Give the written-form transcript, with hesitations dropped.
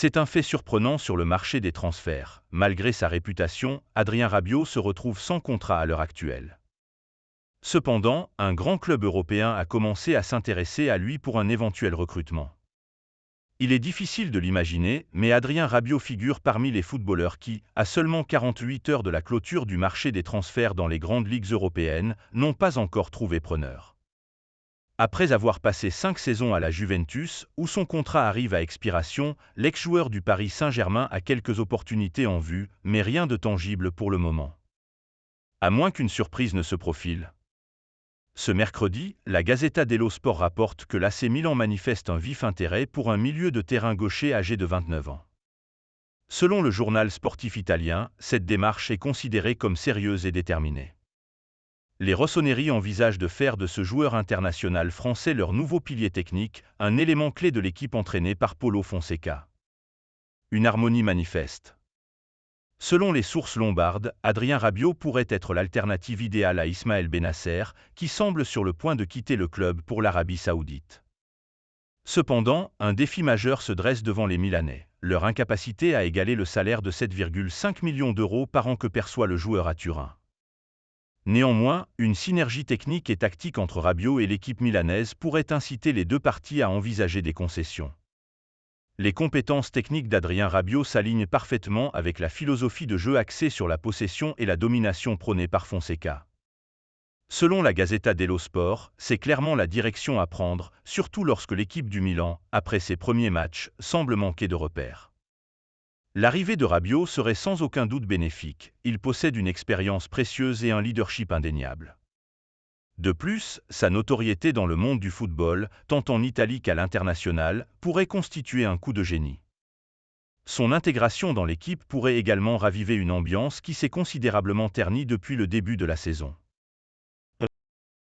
C'est un fait surprenant sur le marché des transferts. Malgré sa réputation, Adrien Rabiot se retrouve sans contrat à l'heure actuelle. Cependant, un grand club européen a commencé à s'intéresser à lui pour un éventuel recrutement. Il est difficile de l'imaginer, mais Adrien Rabiot figure parmi les footballeurs qui, à seulement 48 heures de la clôture du marché des transferts dans les grandes ligues européennes, n'ont pas encore trouvé preneur. Après avoir passé 5 saisons à la Juventus, où son contrat arrive à expiration, l'ex-joueur du Paris Saint-Germain a quelques opportunités en vue, mais rien de tangible pour le moment. À moins qu'une surprise ne se profile. Ce mercredi, la Gazzetta dello Sport rapporte que l'AC Milan manifeste un vif intérêt pour un milieu de terrain gaucher âgé de 29 ans. Selon le journal sportif italien, cette démarche est considérée comme sérieuse et déterminée. Les Rossoneri envisagent de faire de ce joueur international français leur nouveau pilier technique, un élément clé de l'équipe entraînée par Paulo Fonseca. Une harmonie manifeste. Selon les sources lombardes, Adrien Rabiot pourrait être l'alternative idéale à Ismaël Bennacer, qui semble sur le point de quitter le club pour l'Arabie Saoudite. Cependant, un défi majeur se dresse devant les Milanais, leur incapacité à égaler le salaire de 7,5 millions d'euros par an que perçoit le joueur à Turin. Néanmoins, une synergie technique et tactique entre Rabiot et l'équipe milanaise pourrait inciter les deux parties à envisager des concessions. Les compétences techniques d'Adrien Rabiot s'alignent parfaitement avec la philosophie de jeu axée sur la possession et la domination prônée par Fonseca. Selon la Gazzetta dello Sport, c'est clairement la direction à prendre, surtout lorsque l'équipe du Milan, après ses premiers matchs, semble manquer de repères. L'arrivée de Rabiot serait sans aucun doute bénéfique, il possède une expérience précieuse et un leadership indéniable. De plus, sa notoriété dans le monde du football, tant en Italie qu'à l'international, pourrait constituer un coup de génie. Son intégration dans l'équipe pourrait également raviver une ambiance qui s'est considérablement ternie depuis le début de la saison.